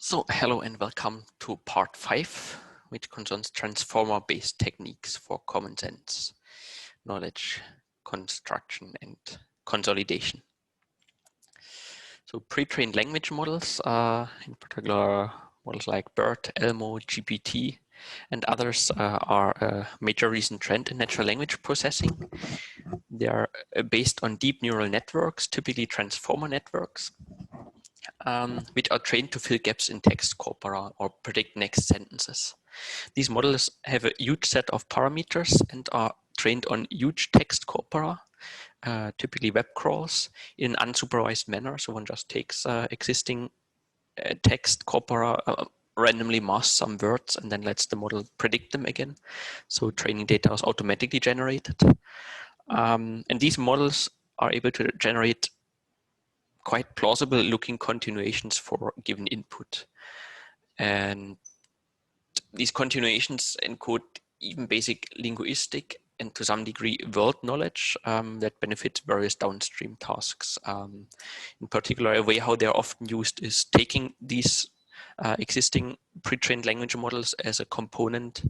So hello and welcome to part 5, which concerns transformer-based techniques for common sense, knowledge construction and consolidation. So pre-trained language models, in particular models like BERT, ELMO, GPT, and others are a major recent trend in natural language processing. They are based on deep neural networks, typically transformer networks, which are trained to fill gaps in text corpora or predict next sentences. These models have a huge set of parameters and are trained on huge text corpora, typically web crawls, in an unsupervised manner. So one just takes existing text corpora, randomly masks some words, and then lets the model predict them again. So training data is automatically generated. And these models are able to generate quite plausible looking continuations for given input. And these continuations encode even basic linguistic and to some degree world knowledge that benefits various downstream tasks. In particular, a way how they're often used is taking these existing pre-trained language models as a component,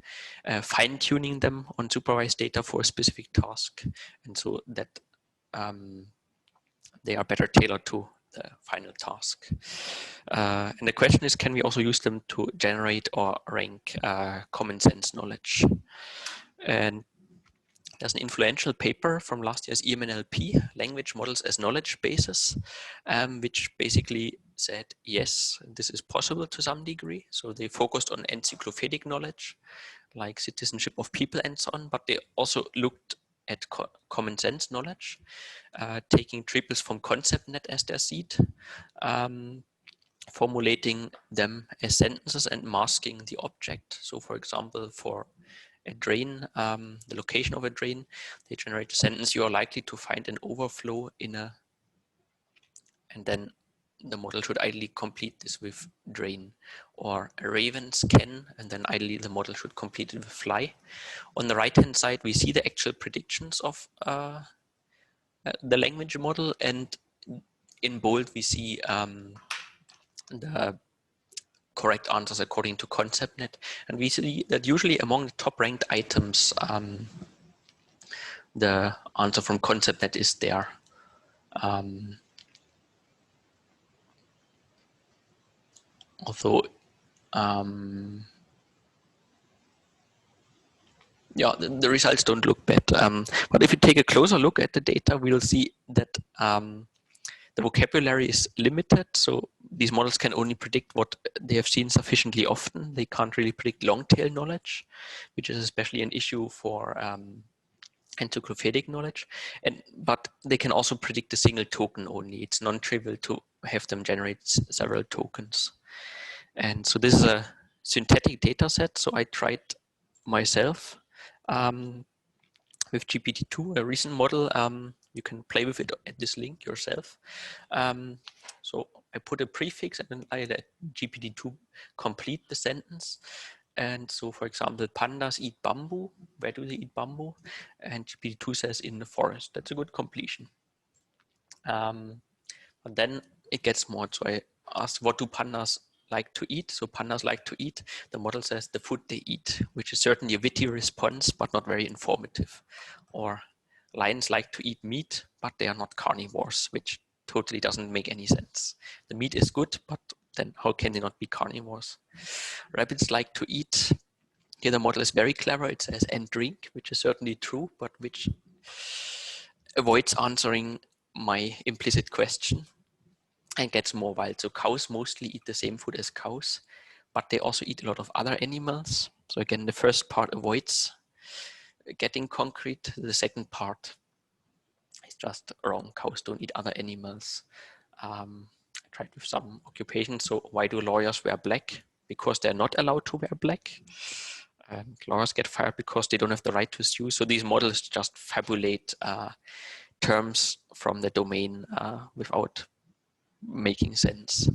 fine-tuning them on supervised data for a specific task, and so that they are better tailored to the final task. And the question is, can we also use them to generate or rank common sense knowledge? And there's an influential paper from last year's EMNLP, Language Models as Knowledge Bases, which basically said, yes, this is possible to some degree. So they focused on encyclopedic knowledge, like citizenship of people and so on, but they also looked at common sense knowledge, taking triples from ConceptNet as their seed, formulating them as sentences and masking the object. So for example, for a drain, the location of a drain, they generate a sentence: you are likely to find an overflow in a, and then the model should ideally complete this with drain, or a ravens can, and then ideally the model should complete it with fly. On the right hand side, we see the actual predictions of the language model, and in bold we see the correct answers according to ConceptNet, and we see that usually among the top ranked items the answer from ConceptNet is there. Although yeah, the results don't look bad, but if you take a closer look at the data, we'll see that the vocabulary is limited, so these models can only predict what they have seen sufficiently often. They can't really predict long-tail knowledge, which is especially an issue for encyclopedic knowledge. But they can also predict a single token only. It's non-trivial to have them generate several tokens. And so this is a synthetic data set. So I tried myself with GPT-2, a recent model. You can play with it at this link yourself. So I put a prefix and then I let GPT-2 complete the sentence. And so, for example, pandas eat bamboo. Where do they eat bamboo? And GPT-2 says in the forest. That's a good completion. But then it gets more. So I asked, what do pandas like to eat? So pandas like to eat. The model says the food they eat, which is certainly a witty response, but not very informative. Or lions like to eat meat, but they are not carnivores, which totally doesn't make any sense. The meat is good, but then how can they not be carnivores? Rabbits like to eat. Here the model is very clever. It says and drink, which is certainly true, but which avoids answering my implicit question and gets more wild. So cows mostly eat the same food as cows, but they also eat a lot of other animals. So again, the first part avoids getting concrete. The second part is just wrong. Cows don't eat other animals. I tried with some occupations. So why do lawyers wear black? Because they're not allowed to wear black. Lawyers get fired because they don't have the right to sue. So these models just fabulate terms from the domain without making sense.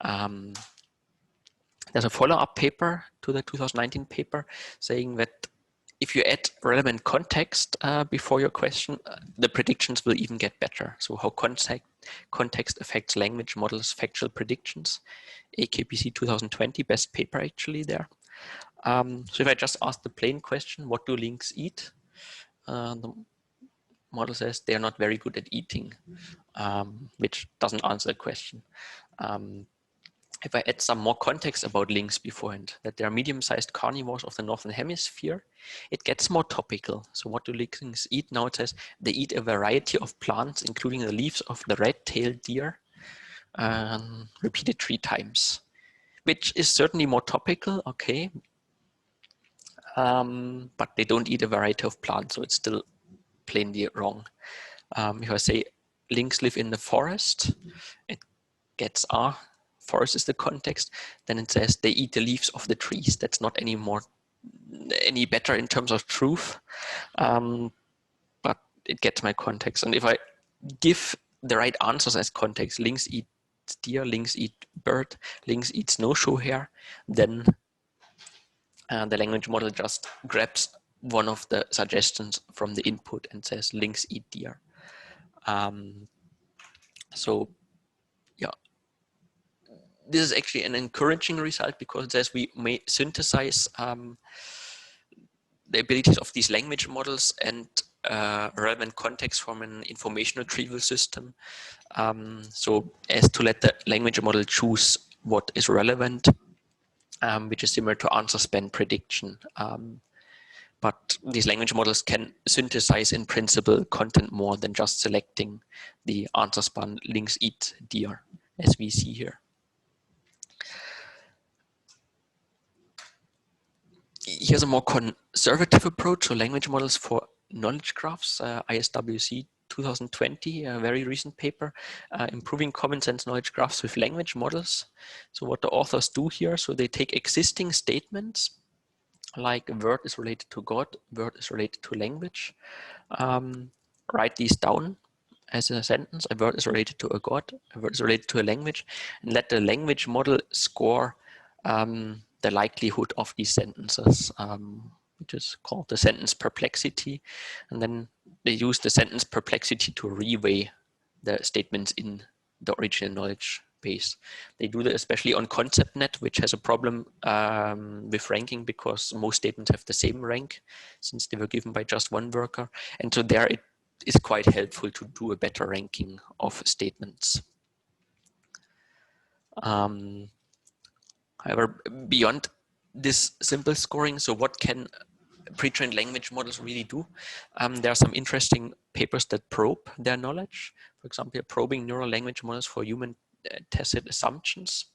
There's a follow-up paper to the 2019 paper saying that if you add relevant context before your question, the predictions will even get better. So how context affects language models' factual predictions. AKPC 2020, best paper actually there. So if I just ask the plain question, what do lynx eat? The model says they are not very good at eating, which doesn't answer the question. If I add some more context about lynx beforehand, that they are medium-sized carnivores of the northern hemisphere, it gets more topical. So what do lynx eat? Now it says they eat a variety of plants, including the leaves of the red-tailed deer, repeated 3 times, which is certainly more topical, okay. But they don't eat a variety of plants, so it's still plainly wrong. If I say lynx live in the forest, it gets forest is the context. Then it says they eat the leaves of the trees. That's not any better in terms of truth, but it gets my context. And if I give the right answers as context, lynx eat deer, lynx eat bird, lynx eat snowshoe hare, then the language model just grabs one of the suggestions from the input and says lynx eat deer. So yeah, this is actually an encouraging result because it says we may synthesize the abilities of these language models and relevant context from an information retrieval system. So as to let the language model choose what is relevant, which is similar to answer span prediction. But these language models can synthesize in principle content more than just selecting the answer span lynx eat deer, as we see here. Here's a more conservative approach. So language models for knowledge graphs, ISWC 2020, a very recent paper, improving common sense knowledge graphs with language models. So what the authors do here, so they take existing statements, like a word is related to God, word is related to language, write these down as a sentence, a word is related to a God, a word is related to a language, and let the language model score the likelihood of these sentences, which is called the sentence perplexity. And then they use the sentence perplexity to reweigh the statements in the original knowledge base. They do that especially on ConceptNet, which has a problem with ranking because most statements have the same rank since they were given by just one worker. And so there it is quite helpful to do a better ranking of statements. However, beyond this simple scoring, so what can pre-trained language models really do? There are some interesting papers that probe their knowledge. For example, probing neural language models for human tacit assumptions.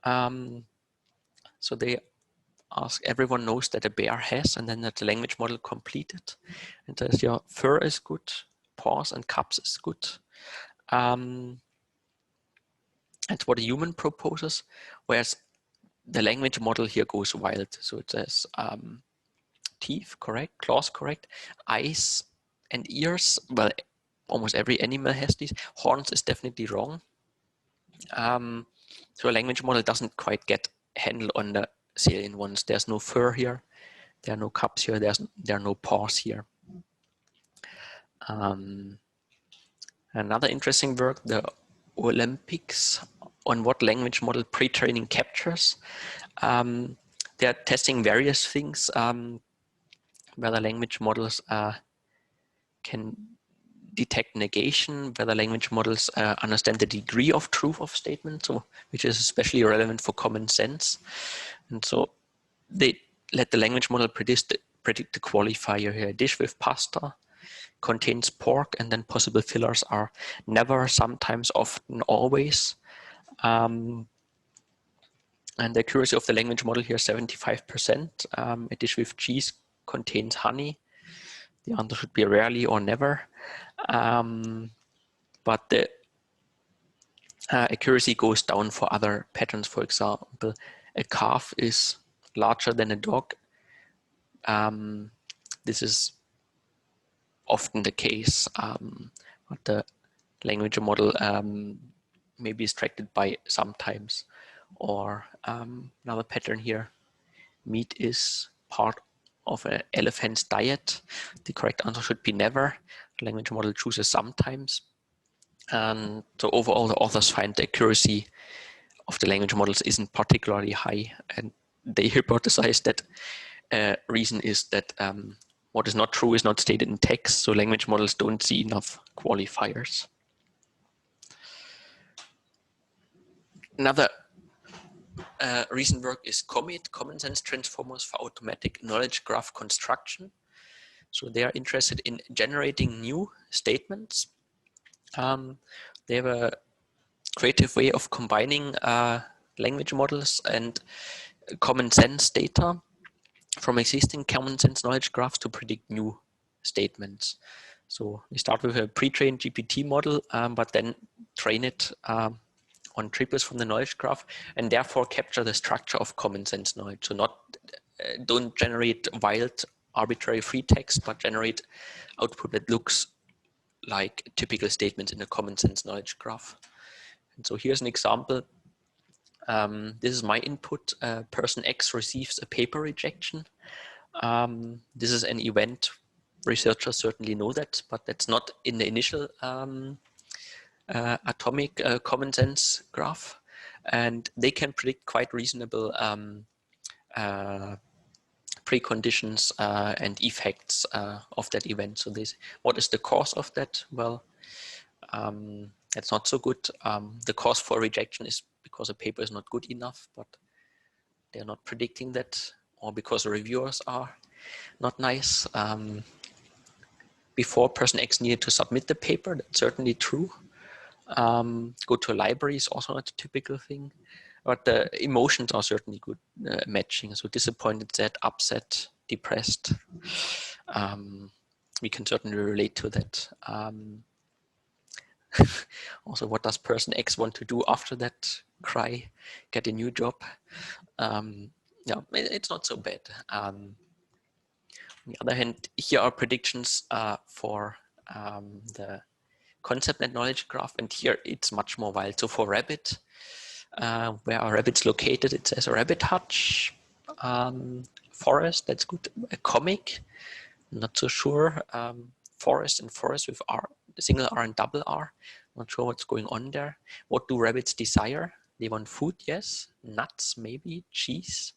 So they ask, everyone knows that a bear has, and then that the language model completed. And says, yeah, fur is good, paws and cups is good. And what a human proposes, whereas the language model here goes wild. So it says teeth, correct, claws, correct, eyes and ears. Well, almost every animal has these. Horns is definitely wrong. So a language model doesn't quite get handle on the salient ones. There's no fur here. There are no cups here. There are no paws here. Another interesting work, the Olympics, on what language model pre-training captures. They're testing various things, whether language models can detect negation, whether language models understand the degree of truth of statements, so, which is especially relevant for common sense. And so they let the language model predict the qualifier here. A dish with pasta contains pork, and then possible fillers are never, sometimes, often, always. And the accuracy of the language model here, 75%. A dish with cheese contains honey. The answer should be rarely or never. But the accuracy goes down for other patterns. For example, a calf is larger than a dog. This is often the case. But the language model may be distracted by sometimes. Or another pattern here, meat is part of an elephant's diet. The correct answer should be never. The language model chooses sometimes. And so overall, the authors find the accuracy of the language models isn't particularly high. And they hypothesize that reason is that what is not true is not stated in text, so language models don't see enough qualifiers. Another recent work is Commonsense transformers for automatic knowledge graph construction. So they are interested in generating new statements. They have a creative way of combining language models and common sense data from existing common sense knowledge graphs to predict new statements. So we start with a pre-trained GPT model, but then train it on triples from the knowledge graph, and therefore capture the structure of common sense knowledge. So don't generate wild, arbitrary free text, but generate output that looks like typical statements in a common sense knowledge graph. And so here's an example. This is my input. Person X receives a paper rejection. This is an event. Researchers certainly know that, but that's not in the initial atomic common sense graph. And they can predict quite reasonable preconditions and effects of that event. So what is the cause of that? Well, that's not so good. The cause for rejection is because a paper is not good enough, but they're not predicting that, or because the reviewers are not nice. Before person X needed to submit the paper, that's certainly true. Go to a library is also not a typical thing, but the emotions are certainly good matching. So disappointed, sad, upset, depressed. We can certainly relate to that. Also, what does person X want to do after that? Cry, get a new job. Yeah, it's not so bad. On the other hand, here are predictions for the concept net knowledge graph, and here it's much more wild. So for rabbit, where are rabbits located? It says a rabbit hutch. Forest, that's good. A comic, not so sure. Forest and forest with R, single R and double R. Not sure what's going on there. What do rabbits desire? They want food, yes. Nuts, maybe. Cheese.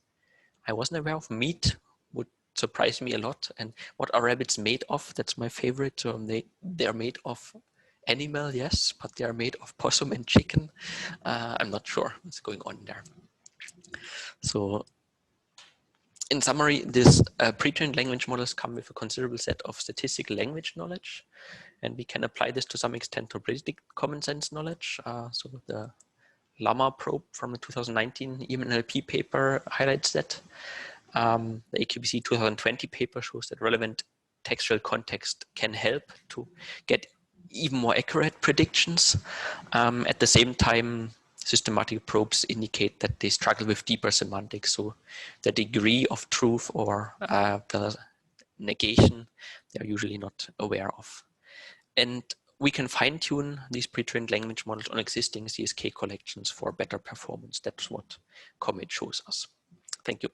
I wasn't aware of. Meat would surprise me a lot. And what are rabbits made of? That's my favorite. They're made of animal, yes, but they are made of possum and chicken. I'm not sure what's going on there. So in summary, these pre-trained language models come with a considerable set of statistical language knowledge, and we can apply this to some extent to predict common sense knowledge. So the Llama probe from the 2019 EMNLP paper highlights that. The AQBC 2020 paper shows that relevant textual context can help to get even more accurate predictions. At the same time, systematic probes indicate that they struggle with deeper semantics. So the degree of truth or the negation, they're usually not aware of. And we can fine-tune these pre-trained language models on existing CSK collections for better performance. That's what COMET shows us. Thank you.